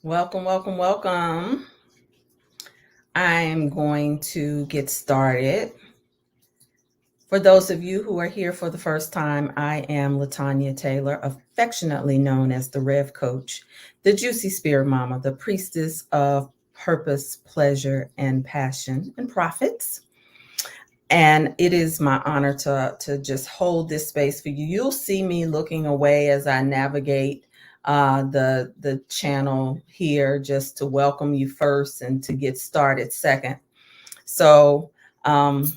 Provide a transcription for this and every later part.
Welcome, welcome, welcome. I'm going to get started. For those of you who are here for the first time, I am Latanya Taylor, affectionately known as the Rev Coach, the Juicy Spirit Mama, the priestess of purpose, pleasure, and passion and profits. And it is my honor to just hold this space for you. You'll see me looking away as I navigate the channel here, just to welcome you first and to get started second. So come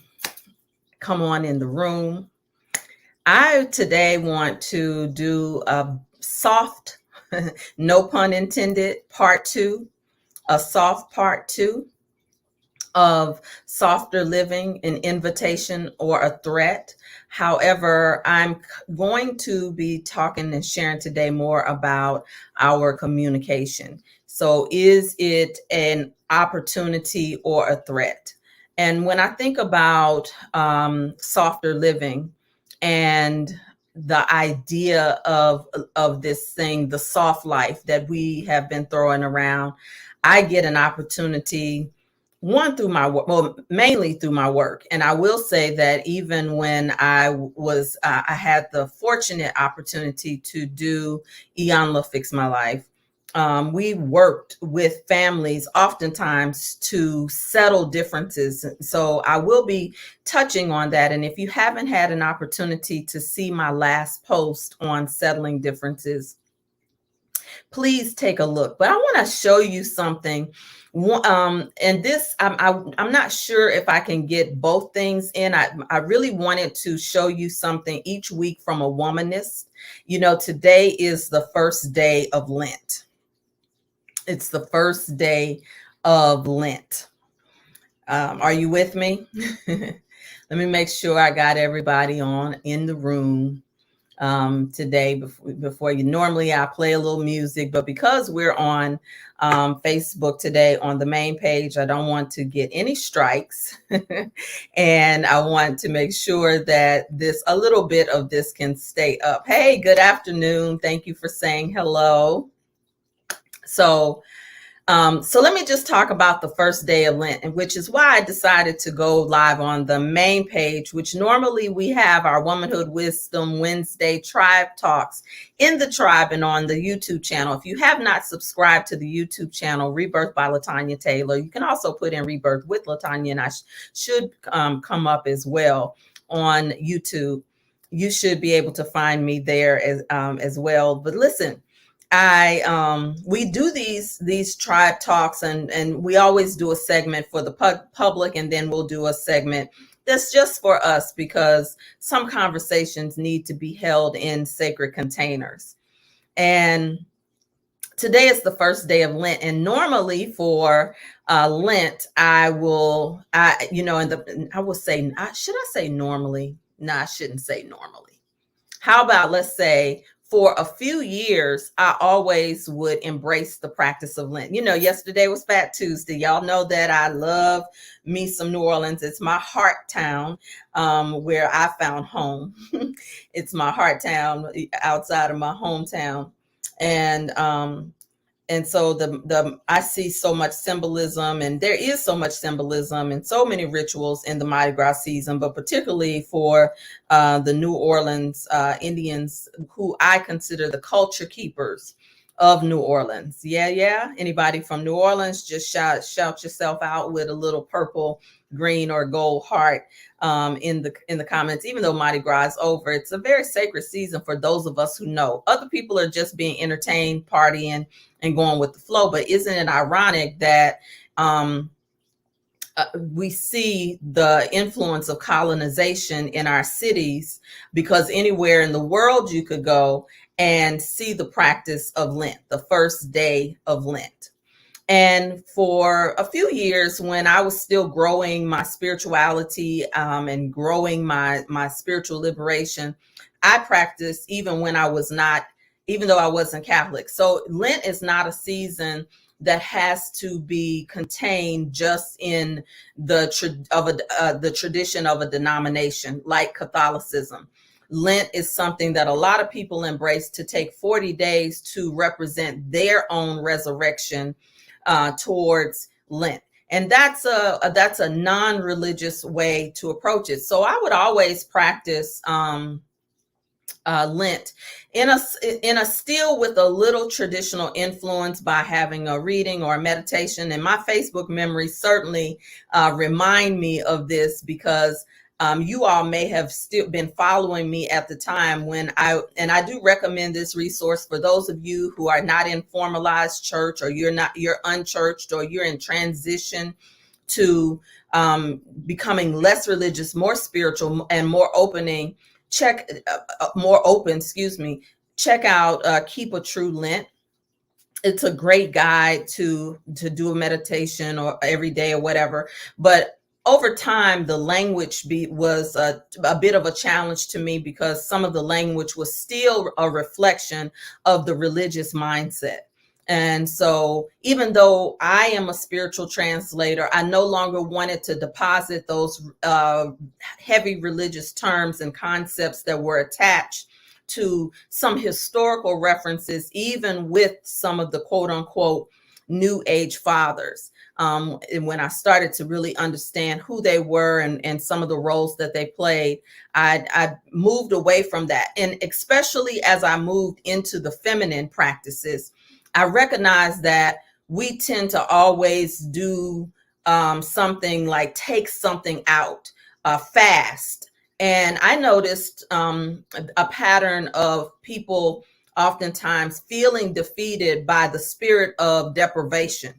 on in the room. I today want to do a soft, no pun intended, part two, a soft part two of softer living, an invitation or a threat. However, I'm going to be talking and sharing today more about our communication. So, is it an opportunity or a threat? And when I think about softer living and the idea of this thing, the soft life that we have been throwing around, I get an opportunity one through my work, well, mainly through my work. And I will say that even when I had the fortunate opportunity to do Iyanla Fix My Life. We worked with families oftentimes to settle differences. So I will be touching on that. And if you haven't had an opportunity to see my last post on settling differences, please take a look. But I want to show you something. And this, I'm not sure if I can get both things in. I really wanted to show you something each week from a womanist. You know, today is the first day of Lent. It's the first day of Lent. Are you with me? Let me make sure I got everybody on in the room today before you. Normally I play a little music, but because we're on Facebook today on the main page, I don't want to get any strikes. And I want to make sure that a little bit of this can stay up. Hey, good afternoon. Thank you for saying hello. So let me just talk about the first day of Lent, and which is why I decided to go live on the main page, which normally we have our Womanhood Wisdom Wednesday Tribe Talks in the tribe and on the YouTube channel. If you have not subscribed to the YouTube channel, Rebirth by Latanya Taylor, you can also put in Rebirth with Latanya, and I should come up as well on YouTube. You should be able to find me there as well. But listen, we do these tribe talks, and we always do a segment for the public, and then we'll do a segment that's just for us, because some conversations need to be held in sacred containers. And today is the first day of Lent, and normally for Lent, I will say, should I say normally? No, I shouldn't say normally. How about, let's say, for a few years, I always would embrace the practice of Lent. You know, yesterday was Fat Tuesday. Y'all know that I love me some New Orleans. It's my heart town, where I found home. It's my heart town outside of my hometown. And so I see so much symbolism, and there is so much symbolism and so many rituals in the Mardi Gras season, but particularly for the New Orleans Indians, who I consider the culture keepers of New Orleans. Yeah. Anybody from New Orleans, just shout yourself out with a little purple, green, or gold heart in the comments. Even though Mardi Gras is over, it's a very sacred season for those of us who know. Other people are just being entertained, partying, and going with the flow. But isn't it ironic that we see the influence of colonization in our cities, because anywhere in the world you could go and see the practice of Lent, the first day of Lent. And for a few years, when I was still growing my spirituality and growing my spiritual liberation, I practiced even when I was not, even though I wasn't Catholic. So Lent is not a season that has to be contained just in the tradition of a denomination like Catholicism. Lent is something that a lot of people embrace, to take 40 days to represent their own resurrection towards Lent. And that's a non-religious way to approach it. So I would always practice Lent in a still with a little traditional influence by having a reading or a meditation. And my Facebook memories certainly remind me of this, because you all may have still been following me at the time when I do recommend this resource for those of you who are not in formalized church, or you're unchurched, or you're in transition to becoming less religious, more spiritual, and more open. Check out Keep a True Lent. It's a great guide to do a meditation or every day or whatever. But over time, the language was a bit of a challenge to me, because some of the language was still a reflection of the religious mindset. And so even though I am a spiritual translator, I no longer wanted to deposit those heavy religious terms and concepts that were attached to some historical references, even with some of the quote unquote New Age fathers. And when I started to really understand who they were and some of the roles that they played, I moved away from that. And especially as I moved into the feminine practices, I recognize that we tend to always do something like take something out fast. And I noticed a pattern of people oftentimes feeling defeated by the spirit of deprivation.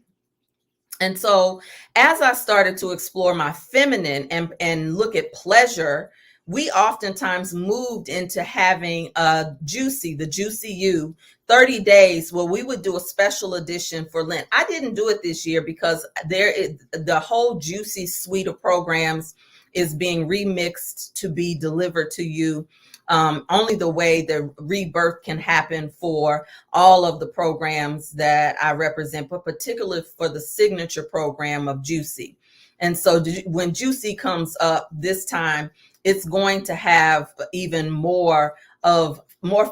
And so as I started to explore my feminine and look at pleasure, we oftentimes moved into having the Juicy You 30 days, where we would do a special edition for Lent. I didn't do it this year because the whole Juicy suite of programs is being remixed to be delivered to you only the way the rebirth can happen for all of the programs that I represent, but particularly for the signature program of Juicy. And so when Juicy comes up this time, it's going to have even more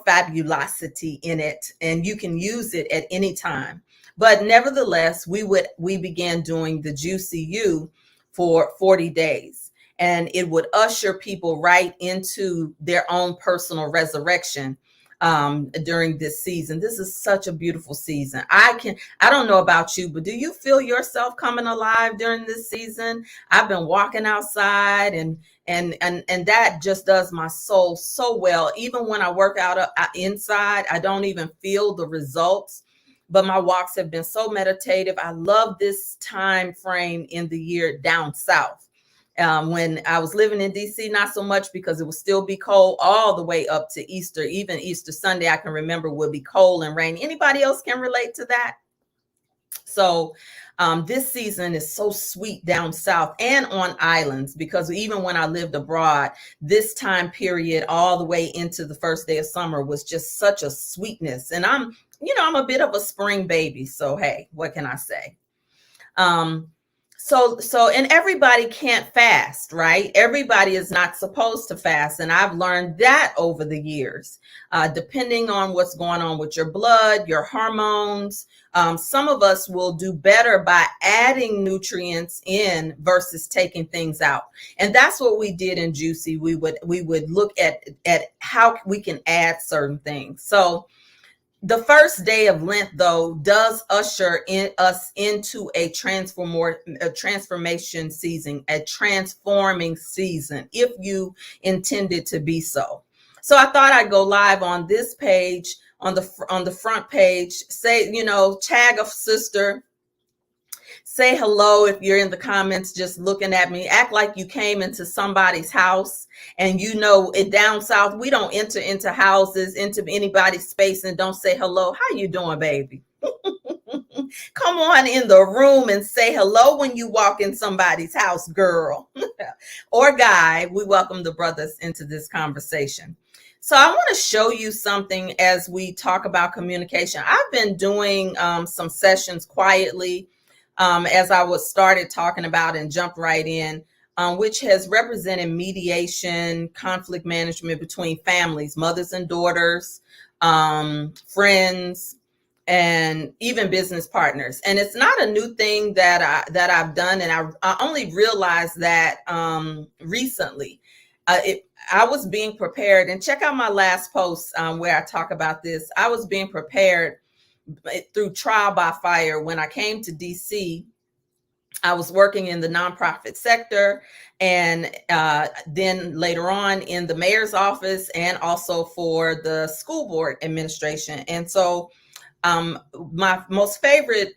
fabulosity in it, and you can use it at any time. But nevertheless, we began doing the Juicy You for 40 days, and it would usher people right into their own personal resurrection during this season. This is such a beautiful season. I don't know about you, but do you feel yourself coming alive during this season? I've been walking outside, and that just does my soul so well. Even when I work out inside, I don't even feel the results, but my walks have been so meditative. I love this time frame in the year down south. When I was living in DC, not so much, because it would still be cold all the way up to Easter. Even Easter Sunday, I can remember, would be cold and rainy. Anybody else can relate to that? So this season is so sweet down south and on islands, because even when I lived abroad, this time period all the way into the first day of summer was just such a sweetness. And I'm a bit of a spring baby. So, hey, what can I say? So, and everybody can't fast, right? Everybody is not supposed to fast. And I've learned that over the years, depending on what's going on with your blood, your hormones. Some of us will do better by adding nutrients in versus taking things out. And that's what we did in Juicy. We would look at how we can add certain things. So the first day of Lent, though, does usher us into a transformation season, a transforming season, if you intended to be so. So I thought I'd go live on this page, on the front page, say, tag a sister, say hello if you're in the comments just looking at me. Act like you came into somebody's house. And it down south, we don't enter into houses, into anybody's space, and don't say hello. How you doing, baby? Come on in the room and say hello when you walk in somebody's house, girl or guy. We welcome the brothers into this conversation. So I want to show you something as we talk about communication. I've been doing some sessions quietly as I started talking about and jumped right in which has represented mediation, conflict management between families, mothers and daughters, friends, and even business partners. And it's not a new thing that I've done, and I only realized that recently. I was being prepared, and check out my last post where I talk about this. I was being prepared through trial by fire. When I came to DC, I was working in the nonprofit sector, and then later on in the mayor's office, and also for the school board administration. And so my most favorite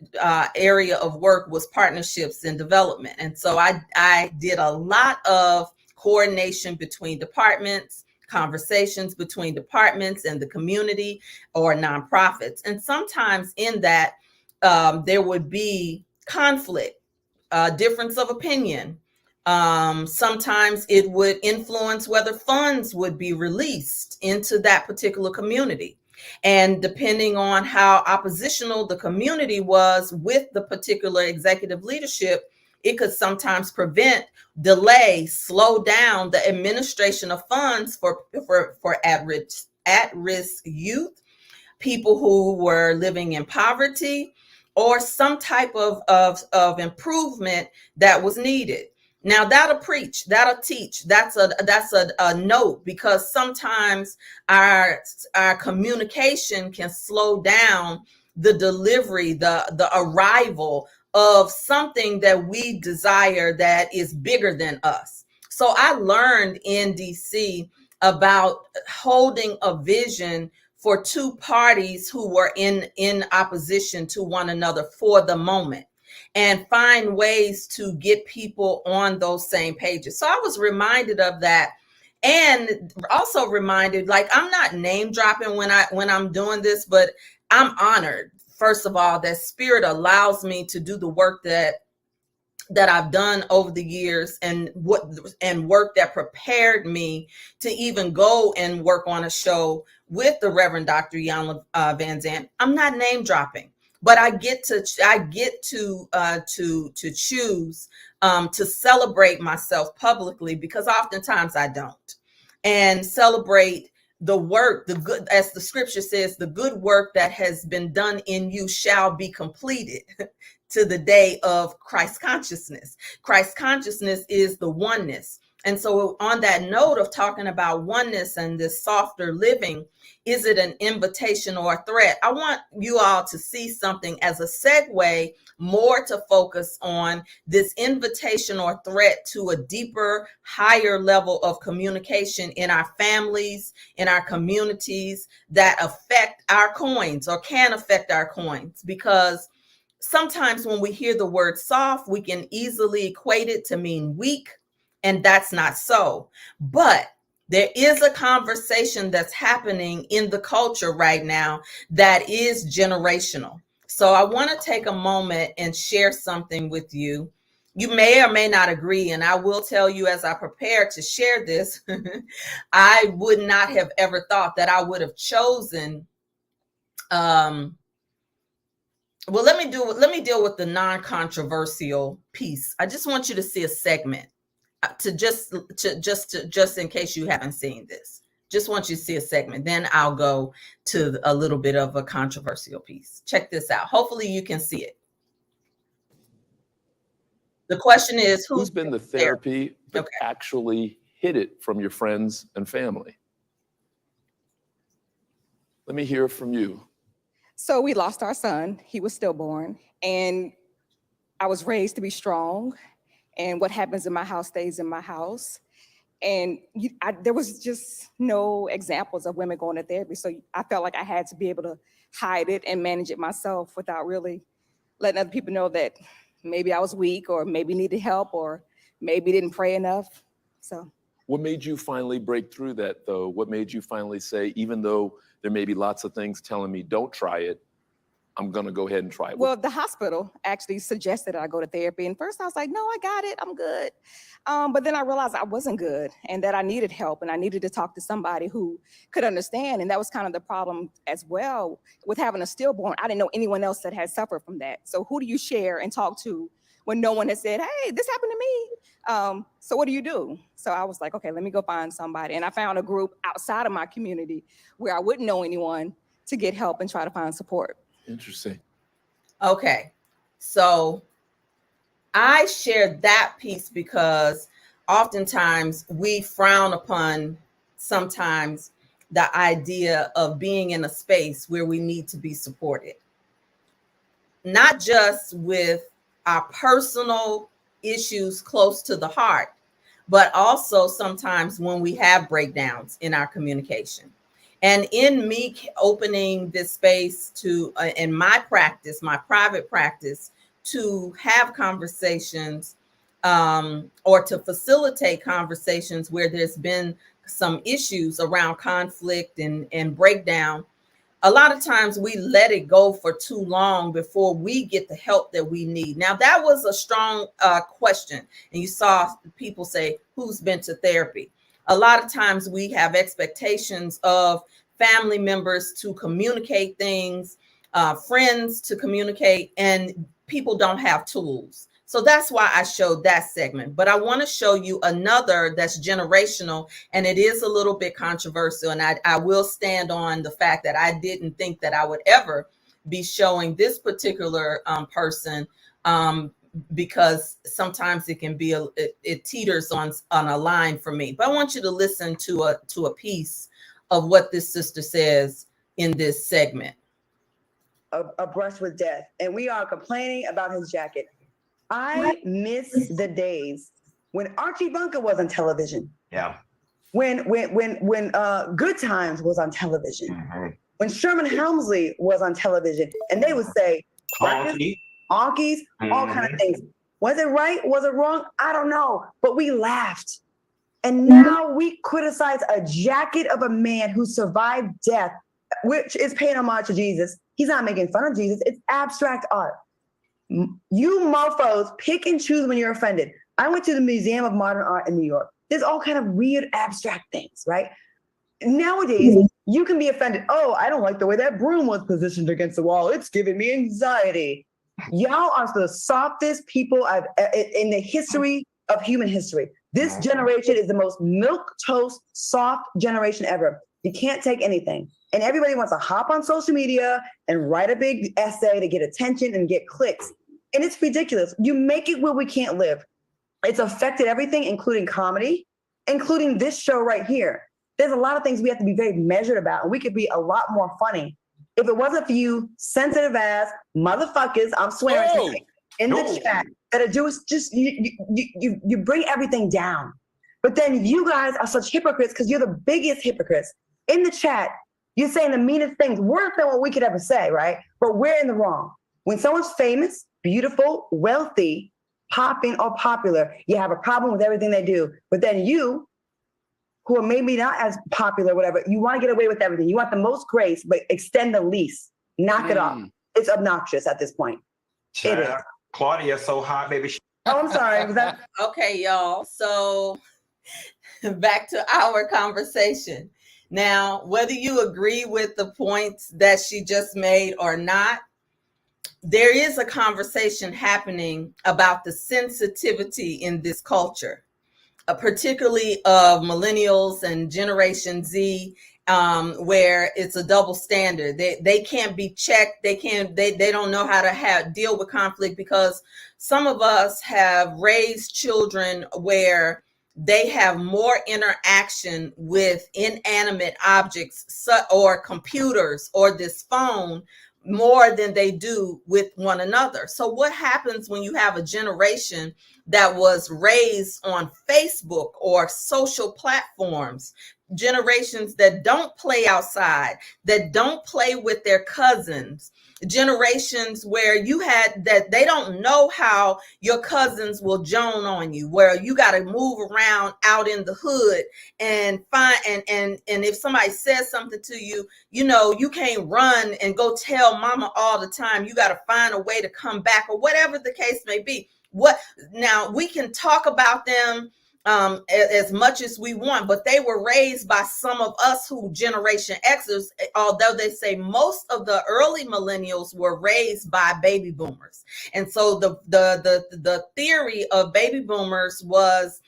area of work was partnerships and development. And so I did a lot of coordination between departments, conversations between departments and the community or nonprofits. And sometimes in that, there would be conflict, difference of opinion. Sometimes it would influence whether funds would be released into that particular community. And depending on how oppositional the community was with the particular executive leadership, it could sometimes prevent, delay, slow down the administration of funds for at-risk youth, people who were living in poverty, or some type of improvement that was needed. Now that'll preach, that'll teach. That's a note, because sometimes our communication can slow down the delivery, the arrival of something that we desire that is bigger than us. So I learned in DC about holding a vision for two parties who were in opposition to one another for the moment, and find ways to get people on those same pages. So I was reminded of that, and also reminded, like, I'm not name dropping when I'm doing this, but I'm honored, first of all, that Spirit allows me to do the work that I've done over the years, and work that prepared me to even go and work on a show with the Reverend Dr. Iyanla Vanzant. I'm not name dropping, but I get to choose to celebrate myself publicly, because oftentimes I don't, and celebrate the work, the good, as the scripture says, the good work that has been done in you shall be completed to the day of Christ consciousness. Christ consciousness is the oneness. And so on that note of talking about oneness and this softer living, is it an invitation or a threat? I want you all to see something as a segue, more to focus on this invitation or threat to a deeper, higher level of communication in our families, in our communities, that affect our coins, or can affect our coins. Because sometimes when we hear the word soft, we can easily equate it to mean weak, and that's not so. But there is a conversation that's happening in the culture right now that is generational. So I want to take a moment and share something with you. You may or may not agree, and I will tell you, as I prepare to share this, I would not have ever thought that I would have chosen well, let me deal with the non-controversial piece. I just want you to see a segment, just in case you haven't seen this. Just want you to see a segment. Then I'll go to a little bit of a controversial piece. Check this out. Hopefully you can see it. The question is, who's been the therapy that actually hid it from your friends and family? Let me hear from you. So we lost our son. He was stillborn, and I was raised to be strong, and what happens in my house stays in my house. And there was just no examples of women going to therapy. So I felt like I had to be able to hide it and manage it myself without really letting other people know that maybe I was weak, or maybe needed help, or maybe didn't pray enough. So what made you finally break through that, though? What made you finally say, even though there may be lots of things telling me don't try it, I'm going to go ahead and try it? Well, the hospital actually suggested I go to therapy. And first I was like, no, I got it. I'm good. But then I realized I wasn't good, and that I needed help, and I needed to talk to somebody who could understand. And that was kind of the problem as well with having a stillborn. I didn't know anyone else that had suffered from that. So who do you share and talk to when no one had said, hey, this happened to me. So what do you do? So I was like, okay, let me go find somebody. And I found a group outside of my community where I wouldn't know anyone to get help and try to find support. Interesting. Okay. So I shared that piece because oftentimes we frown upon sometimes the idea of being in a space where we need to be supported, not just with our personal issues close to the heart, but also sometimes when we have breakdowns in our communication. And in me opening this space to, in my practice, my private practice, to have conversations or to facilitate conversations where there's been some issues around conflict and breakdown, a lot of times we let it go for too long before we get the help that we need. Now, that was a strong question. And you saw people say, who's been to therapy? A lot of times we have expectations of family members to communicate things, friends to communicate, and people don't have tools. So that's why I showed that segment. But I want to show you another that's generational, and it is a little bit controversial. And I will stand on the fact that I didn't think that I would ever be showing this particular person because sometimes it can be it teeters on a line for me. But I want you to listen to a piece of what this sister says in this segment. A brush with death, and we are complaining about his jacket. I miss the days when Archie Bunker was on television. Yeah. When Good Times was on television. Mm-hmm. When Sherman Helmsley was on television, and they would say onkies, mm-hmm. all kind of things. Was it right? Was it wrong? I don't know, but we laughed. And now we criticize a jacket of a man who survived death, which is paying homage to Jesus. He's not making fun of Jesus. It's abstract art. You mofos pick and choose when you're offended. I went to the Museum of Modern Art in New York. There's all kind of weird abstract things, right? Nowadays, you can be offended. Oh, I don't like the way that broom was positioned against the wall. It's giving me anxiety. Y'all are the softest people I've in the history of human history. This generation is the most milquetoast, soft generation ever. You can't take anything. And everybody wants to hop on social media and write a big essay to get attention and get clicks. And it's ridiculous. You make it where we can't live. It's affected everything, including comedy, including this show right here. There's a lot of things we have to be very measured about, and we could be a lot more funny. If it wasn't for you sensitive ass motherfuckers, I'm swearing tonight, in the chat that are just you bring everything down. But then you guys are such hypocrites because you're the biggest hypocrites. In the chat, you're saying the meanest things, worse than what we could ever say, right? But we're in the wrong. When someone's famous, beautiful, wealthy, popping, or popular, you have a problem with everything they do. But then you, who are maybe not as popular, whatever, you want to get away with everything. You want the most grace, but extend the least. Knock it off. It's obnoxious at this point. It is. Claudia's so hot, baby. Oh, I'm sorry. Was that... Okay, y'all. So back to our conversation. Now, whether you agree with the points that she just made or not, there is a conversation happening about the sensitivity in this culture, particularly of millennials and Generation Z, where it's a double standard. They can't be checked. They don't know how to deal with conflict because some of us have raised children where they have more interaction with inanimate objects or computers or this phone more than they do with one another. So what happens when you have a generation that was raised on Facebook or social platforms, generations that don't play outside, that don't play with their cousins, generations where you had that they don't know how your cousins will joan on you, where you got to move around out in the hood and find and if somebody says something to you, you know, you can't run and go tell mama all the time. You got to find a way to come back or whatever the case may be. What now we can talk about them as much as we want, but they were raised by some of us who Generation Xers, although they say most of the early millennials were raised by baby boomers. And so the theory of baby boomers was,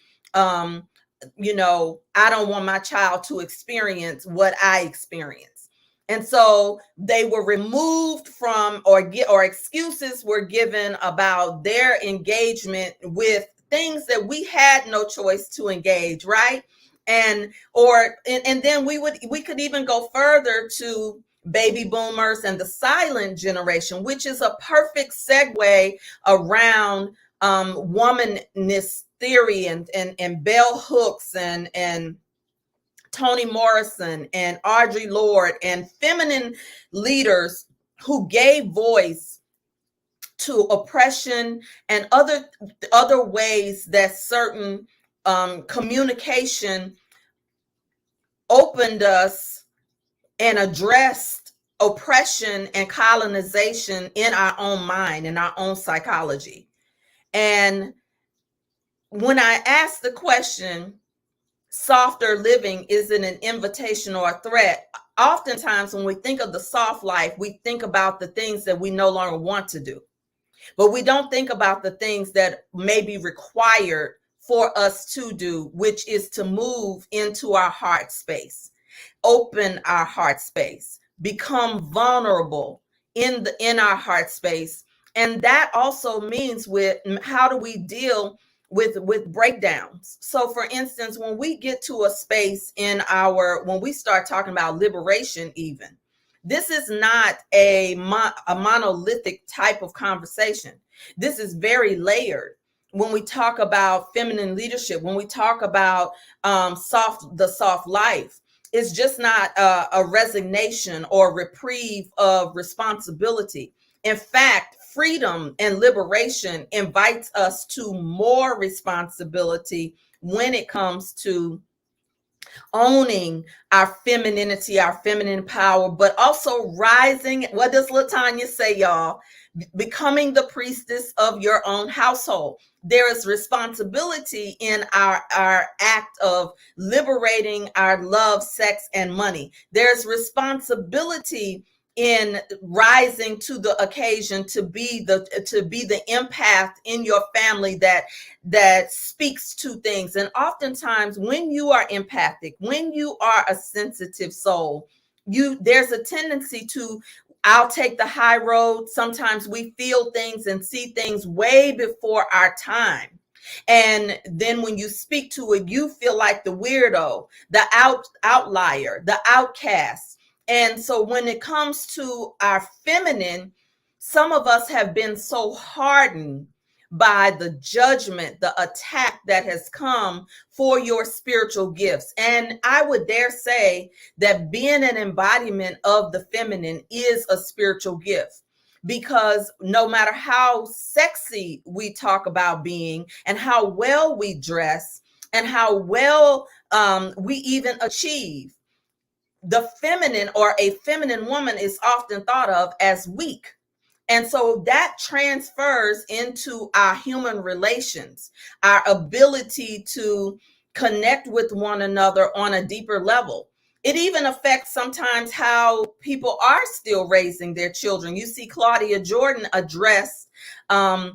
you know, I don't want my child to experience what I experienced. And so they were removed from, or excuses were given about their engagement with things that we had no choice to engage, right? And then we could even go further to baby boomers and the silent generation, which is a perfect segue around womanness theory and bell hooks and Toni Morrison and Audre Lorde and feminine leaders who gave voice to oppression and other ways that certain communication opened us and addressed oppression and colonization in our own mind, in our own psychology. And when I asked the question, softer living, is it an invitation or a threat? Oftentimes when we think of the soft life, we think about the things that we no longer want to do. But we don't think about the things that may be required for us to do, which is to move into our heart space, open our heart space, become vulnerable in our heart space. And that also means with how do we deal with breakdowns. So for instance, when we get to a space when we start talking about liberation, even, this is not a monolithic type of conversation. This is very layered. When we talk about feminine leadership, when we talk about the soft life, it's just not a resignation or reprieve of responsibility. In fact, freedom and liberation invites us to more responsibility when it comes to owning our femininity, our feminine power, but also rising. What does LaTanya say, y'all? Becoming the priestess of your own household. There is responsibility in our act of liberating our love, sex, and money. There's responsibility in rising to the occasion to be the empath in your family that speaks to things. And oftentimes when you are empathic, when you are a sensitive soul, there's a tendency to, I'll take the high road. Sometimes we feel things and see things way before our time. And then when you speak to it, you feel like the weirdo, the outlier, the outcast. And so when it comes to our feminine, some of us have been so hardened by the judgment, the attack that has come for your spiritual gifts. And I would dare say that being an embodiment of the feminine is a spiritual gift, because no matter how sexy we talk about being and how well we dress and how well we even achieve, the feminine or a feminine woman is often thought of as weak. And so that transfers into our human relations, our ability to connect with one another on a deeper level. It even affects sometimes how people are still raising their children. You see Claudia Jordan address a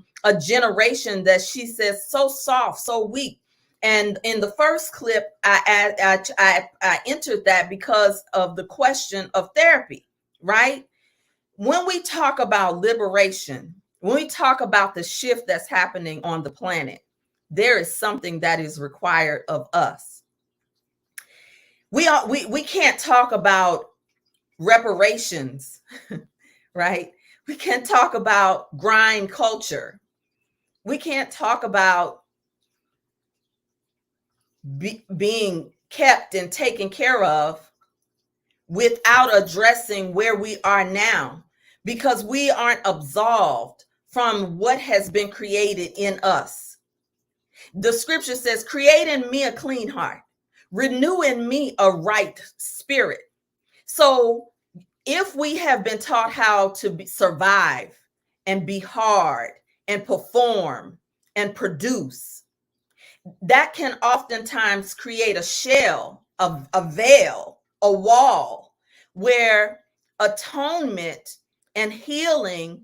generation that she says so soft, so weak. And in the first clip, I entered that because of the question of therapy, right? When we talk about liberation, when we talk about the shift that's happening on the planet, there is something that is required of us. We can't talk about reparations, right? We can't talk about grind culture. We can't talk about being kept and taken care of without addressing where we are now, because we aren't absolved from what has been created in us. The scripture says, create in me a clean heart, renew in me a right spirit. So if we have been taught how to survive and be hard and perform and produce, that can oftentimes create a shell, a veil, a wall where atonement and healing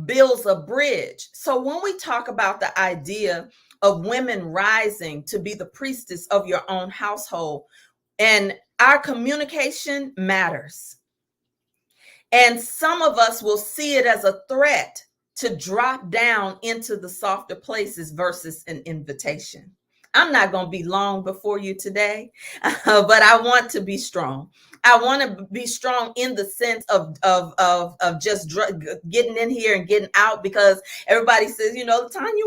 builds a bridge. So when we talk about the idea of women rising to be the priestess of your own household, and our communication matters. And some of us will see it as a threat to drop down into the softer places versus an invitation. I'm not going to be long before you today, but I want to be strong. I want to be strong in the sense of just getting in here and getting out, because everybody says, you know, Tanya,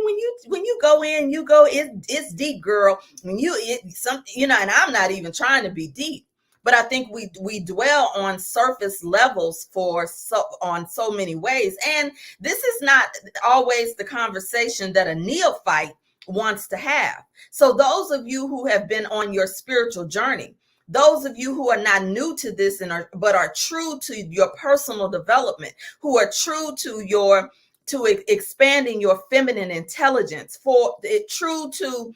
when you go in, you go, it's deep, girl. When and I'm not even trying to be deep. But I think we dwell on surface levels on so many ways. And this is not always the conversation that a neophyte wants to have. So those of you who have been on your spiritual journey, those of you who are not new to this but are true to your personal development, who are true to expanding your feminine intelligence, true to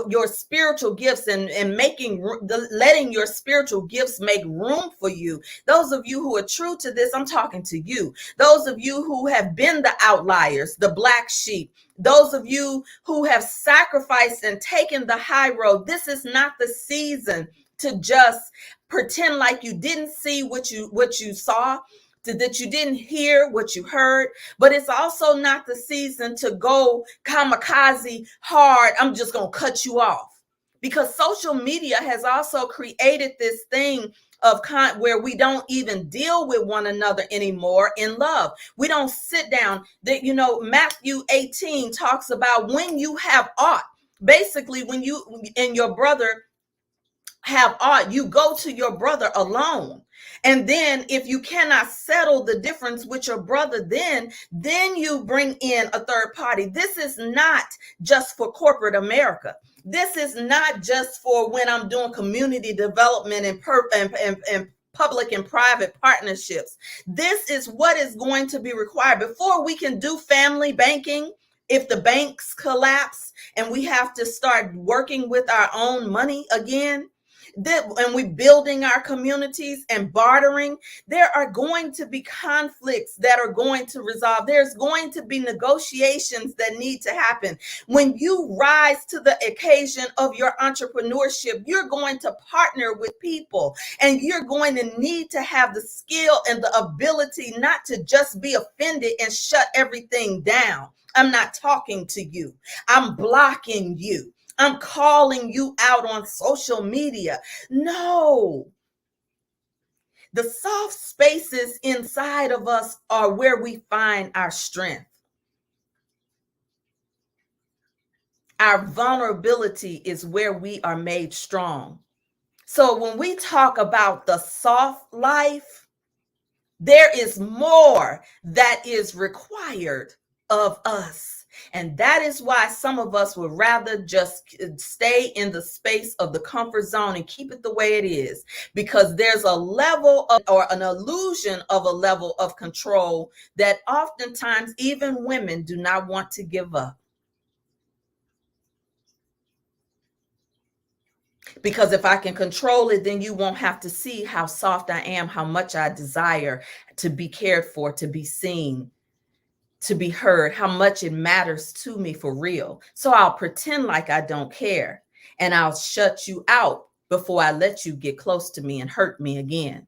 your spiritual gifts and letting your spiritual gifts make room for you. Those of you who are true to this, I'm talking to you. Those of you who have been the outliers, the black sheep, those of you who have sacrificed and taken the high road, this is not the season to just pretend like you didn't see what you saw, that you didn't hear what you heard. But it's also not the season to go kamikaze hard. I'm just going to cut you off, because social media has also created this thing of where we don't even deal with one another anymore in love. We don't sit down. Matthew 18 talks about when you have aught. Basically, when you and your brother have aught, you go to your brother alone. And then if you cannot settle the difference with your brother, then you bring in a third party. This is not just for corporate America. This is not just for when I'm doing community development and public and private partnerships. This is what is going to be required before we can do family banking. If the banks collapse and we have to start working with our own money again, and we're building our communities and bartering, there are going to be conflicts that are going to resolve. There's going to be negotiations that need to happen. When you rise to the occasion of your entrepreneurship, you're going to partner with people, and you're going to need to have the skill and the ability not to just be offended and shut everything down. I'm not talking to you. I'm blocking you. I'm calling you out on social media. No. The soft spaces inside of us are where we find our strength. Our vulnerability is where we are made strong. So when we talk about the soft life, there is more that is required of us. And that is why some of us would rather just stay in the space of the comfort zone and keep it the way it is, because there's a level of, or an illusion of a level of control that oftentimes even women do not want to give up. Because if I can control it, then you won't have to see how soft I am, how much I desire to be cared for, to be seen, to be heard, how much it matters to me for real. So I'll pretend like I don't care, and I'll shut you out before I let you get close to me and hurt me again.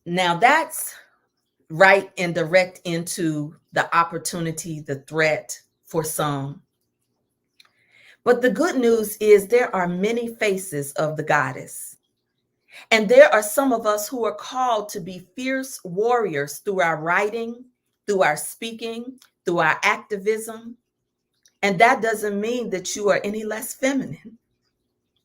Now that's right and direct into the opportunity, the threat for some. But the good news is there are many faces of the goddess. And there are some of us who are called to be fierce warriors through our writing, through our speaking, through our activism. And that doesn't mean that you are any less feminine.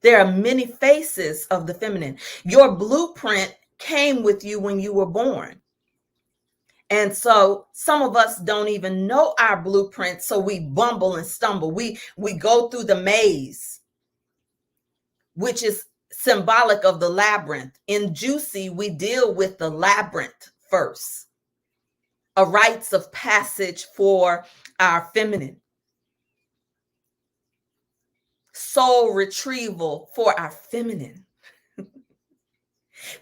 There are many faces of the feminine. Your blueprint came with you when you were born. And so some of us don't even know our blueprint, so we bumble and stumble. We go through the maze, which is symbolic of the labyrinth. In Juicy, we deal with the labyrinth first, a rites of passage for our feminine. soul retrieval for our feminine.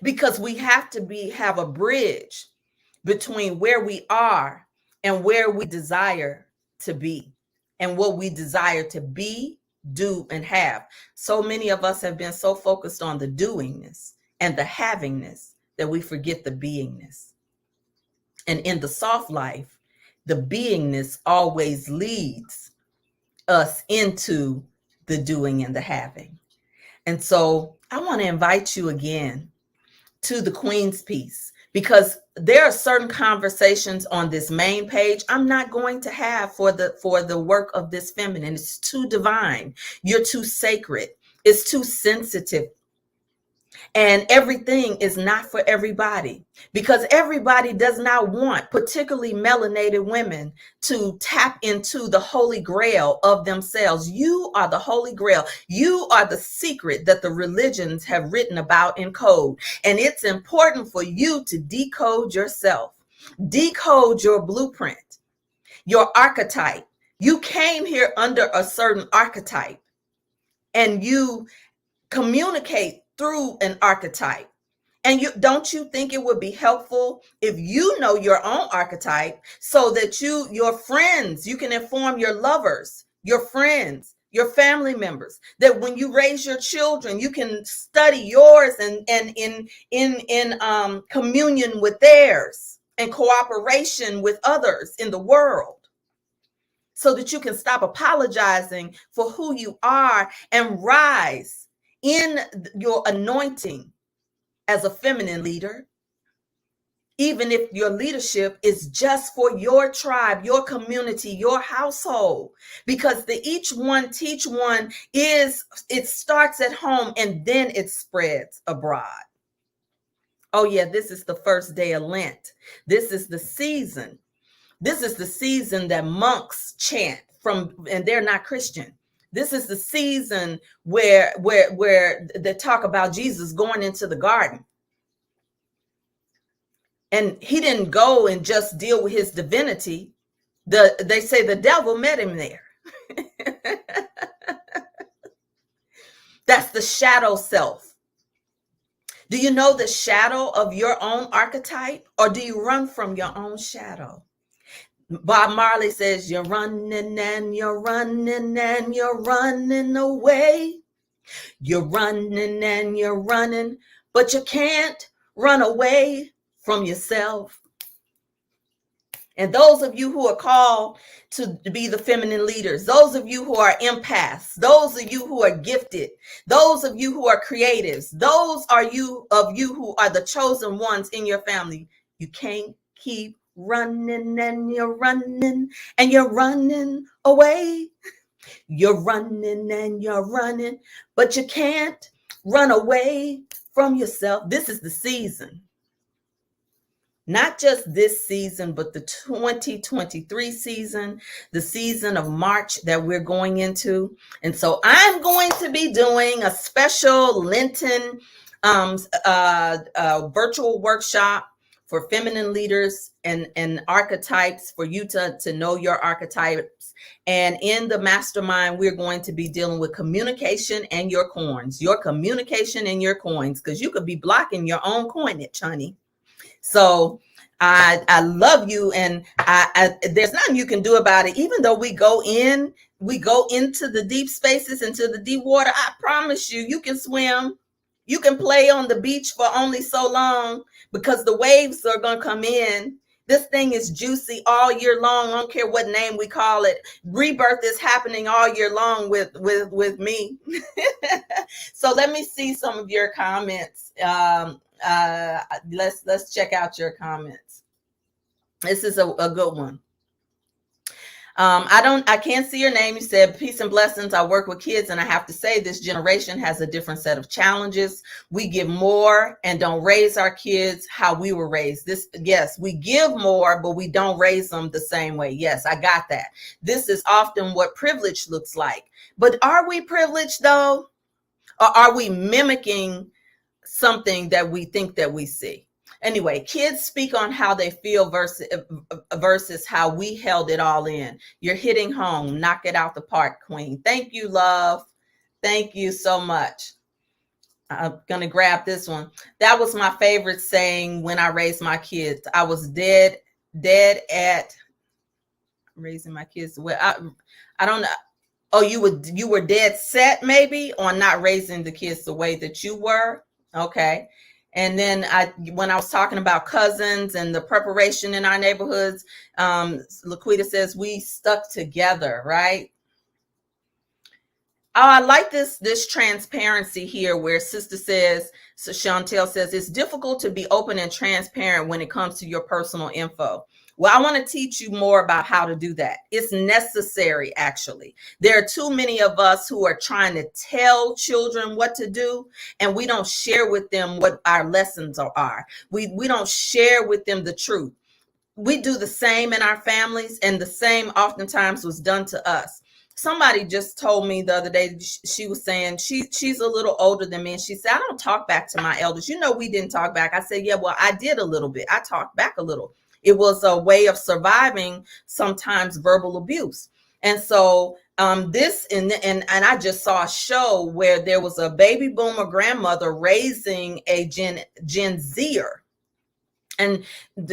Because we have to have a bridge between where we are and where we desire to be, and what we desire to be, do, and have. So many of us have been so focused on the doingness and the havingness that we forget the beingness. And in the soft life, the beingness always leads us into the doing and the having. And so I want to invite you again to the Queen's piece, because there are certain conversations on this main page I'm not going to have for the work of this feminine. It's too divine. You're too sacred. It's too sensitive. And everything is not for everybody, because everybody does not want, particularly melanated women, to tap into the holy grail of themselves. You are the holy grail. You are the secret that the religions have written about in code. And it's important for you to decode yourself, decode your blueprint, your archetype. You came here under a certain archetype, and you communicate through an archetype. And don't you think it would be helpful if you know your own archetype, so that your friends, you can inform your lovers, your friends, your family members, that when you raise your children, you can study yours and in communion with theirs and cooperation with others in the world, so that you can stop apologizing for who you are and rise in your anointing as a feminine leader, even if your leadership is just for your tribe, your community, your household, because the each one teach one it starts at home and then it spreads abroad. Oh yeah, this is the first day of Lent. This is the season. This is the season that monks chant from, and they're not Christian. This is the season where they talk about Jesus going into the garden. And he didn't go and just deal with his divinity. They say the devil met him there. That's the shadow self. Do you know the shadow of your own archetype, or do you run from your own shadow? Bob Marley says, you're running and you're running and you're running away. You're running and you're running, but you can't run away from yourself. And those of you who are called to be the feminine leaders, those of you who are empaths, those of you who are gifted, those of you who are creatives, those of you who are the chosen ones in your family, you can't keep running and you're running and you're running away. You're running and you're running, but you can't run away from yourself. This is the season. Not just this season, but the 2023 season, the season of March that we're going into. And so I'm going to be doing a special Lenten virtual workshop for feminine leaders and archetypes, for you to know your archetypes. And in the mastermind, we're going to be dealing with communication and your coins, your communication and your coins, because you could be blocking your own coinage, honey. So I love you, and there's nothing you can do about it. Even though we go into the deep spaces, into the deep water, I promise you, you can swim. You can play on the beach for only so long, because the waves are going to come in. This thing is juicy all year long. I don't care what name we call it. Rebirth is happening all year long with me. So let me see some of your comments. Let's check out your comments. This is a good one. I can't see your name. You said, peace and blessings. I work with kids, and I have to say this generation has a different set of challenges. We give more and don't raise our kids how we were raised. Yes, we give more, but we don't raise them the same way. Yes, I got that. This is often what privilege looks like. But are we privileged though? Or are we mimicking something that we think that we see? Anyway, kids speak on how they feel versus how we held it all in. You're hitting home. Knock it out the park, Queen. Thank you, love. Thank you so much. I'm going to grab this one. That was my favorite saying when I raised my kids. I was dead at raising my kids. Well, I don't know. Oh, you were dead set maybe on not raising the kids the way that you were. Okay. And then when I was talking about cousins and the preparation in our neighborhoods, Laquita says we stuck together, right? Oh, I like this transparency here where Sister says, so Chantel says, it's difficult to be open and transparent when it comes to your personal info. Well, I want to teach you more about how to do that. It's necessary, actually. There are too many of us who are trying to tell children what to do, and we don't share with them what our lessons are. We don't share with them the truth. We do the same in our families, and the same oftentimes was done to us. Somebody just told me the other day, she was saying she's a little older than me, and she said, I don't talk back to my elders. You know, we didn't talk back. I said, yeah, well, I did a little bit. I talked back a little. It was a way of surviving sometimes verbal abuse. And so this and I just saw a show where there was a baby boomer grandmother raising a Gen Zer. And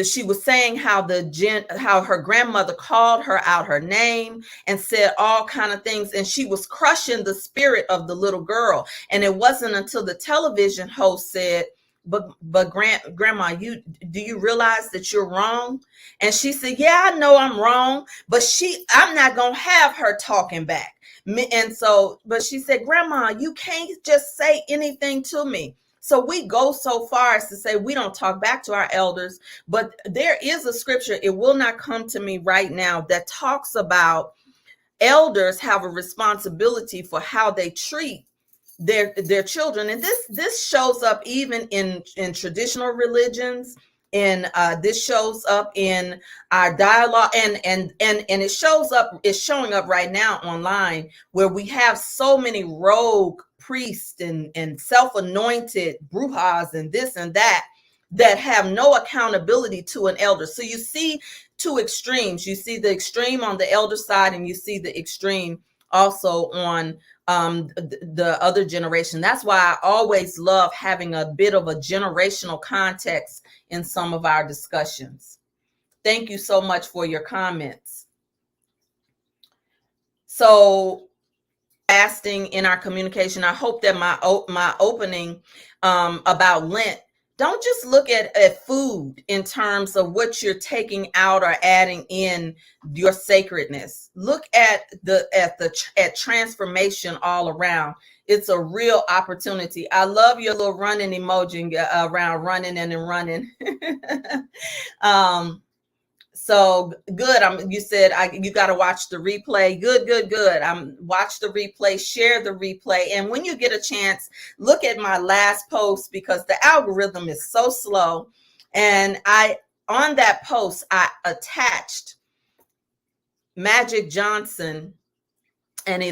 she was saying how her grandmother called her out her name and said all kind of things, and she was crushing the spirit of the little girl. And it wasn't until the television host said, but grandma, do you realize that you're wrong? And she said, yeah, I know I'm wrong, but I'm not gonna have her talking back. And so, but she said, grandma, you can't just say anything to me. So we go so far as to say we don't talk back to our elders, but there is a scripture, it will not come to me right now, that talks about elders have a responsibility for how they treat their children. And this shows up even in traditional religions, and this shows up in our dialogue, and it's showing up right now online, where we have so many rogue priests and self-anointed brujas and this and that have no accountability to an elder. So you see two extremes. You see the extreme on the elder side, and you see the extreme also on the other generation. That's why I always love having a bit of a generational context in some of our discussions. Thank you so much for your comments. So fasting in our communication, I hope that my opening about Lent, don't just look at food in terms of what you're taking out or adding in your sacredness. Look at transformation all around. It's a real opportunity. I love your little running emoji around running and running. So good. You said you got to watch the replay. Good. Watch the replay, share the replay. And when you get a chance, look at my last post, because the algorithm is so slow. And on that post, I attached Magic Johnson and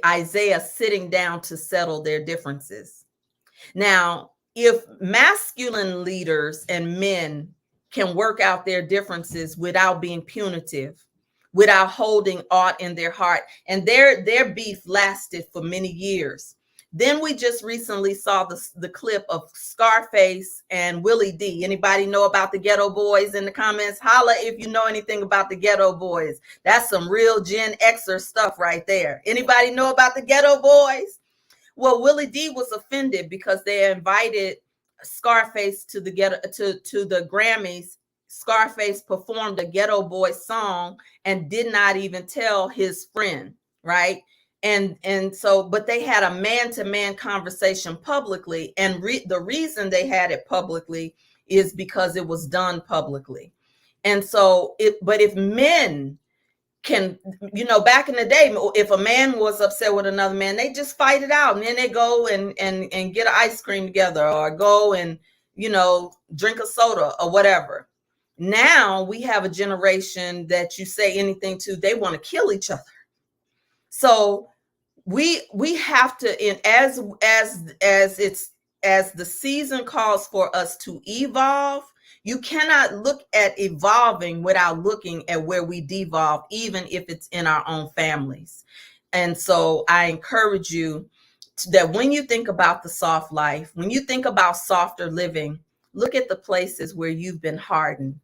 Isaiah sitting down to settle their differences. Now, if masculine leaders and men can work out their differences without being punitive, without holding aught in their heart, and their beef lasted for many years. Then we just recently saw the clip of Scarface and Willie D. Anybody know about the Ghetto Boys in the comments? Holla if you know anything about the Ghetto Boys. That's some real Gen Xer stuff right there. Anybody know about the Ghetto Boys? Well, Willie D was offended because they invited Scarface to the Grammys. Scarface performed a Ghetto Boy song and did not even tell his friend, right? And so, but they had a man-to-man conversation publicly, and the reason they had it publicly is because it was done publicly. And so, but if men can, back in the day, if a man was upset with another man, they just fight it out, and then they go and get an ice cream together, or go and drink a soda or whatever. Now we have a generation that you say anything to, they want to kill each other. So we have to, as the season calls for us to evolve, you cannot look at evolving without looking at where we devolve, even if it's in our own families. And so I encourage you that when you think about the soft life, when you think about softer living, look at the places where you've been hardened.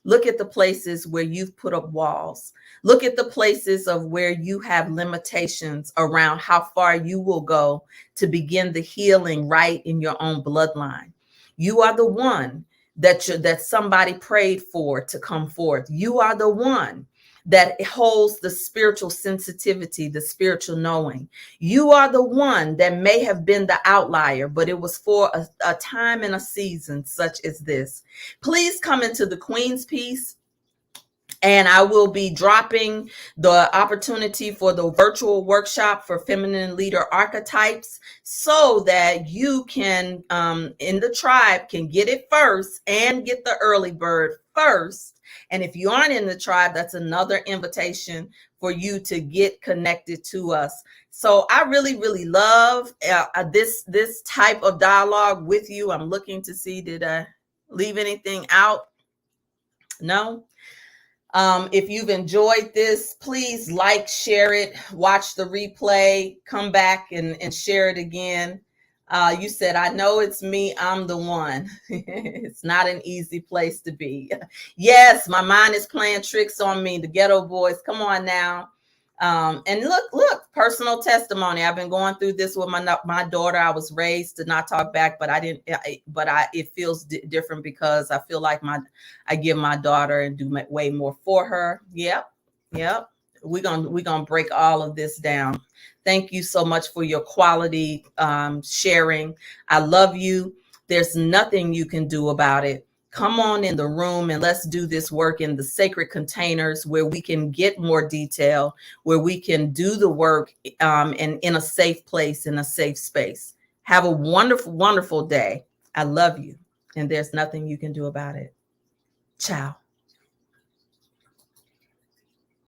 Look at the places where you've put up walls. Look at the places of where you have limitations around how far you will go to begin the healing right in your own bloodline. You are the one that somebody prayed for to come forth. You are the one that holds the spiritual sensitivity, the spiritual knowing. You are the one that may have been the outlier, but it was for a time and a season such as this. Please come into the Queen's Peace. And I will be dropping the opportunity for the virtual workshop for feminine leader archetypes so that you can, in the tribe, can get it first and get the early bird first. And if you aren't in the tribe, that's another invitation for you to get connected to us. So I really, really love this type of dialogue with you. I'm looking to see, did I leave anything out? No? If you've enjoyed this, please like, share it, watch the replay, come back and share it again. You said, I know it's me, I'm the one. It's not an easy place to be. Yes, my mind is playing tricks on me. The ghetto boys, come on now. And look, personal testimony. I've been going through this with my daughter. I was raised to not talk back, but it feels different because I feel like I give my daughter and do way more for her. Yep. We're gonna break all of this down. Thank you so much for your quality sharing. I love you. There's nothing you can do about it. Come on in the room and let's do this work in the sacred containers where we can get more detail, where we can do the work and in a safe place, in a safe space. Have a wonderful, wonderful day. I love you. And there's nothing you can do about it. Ciao.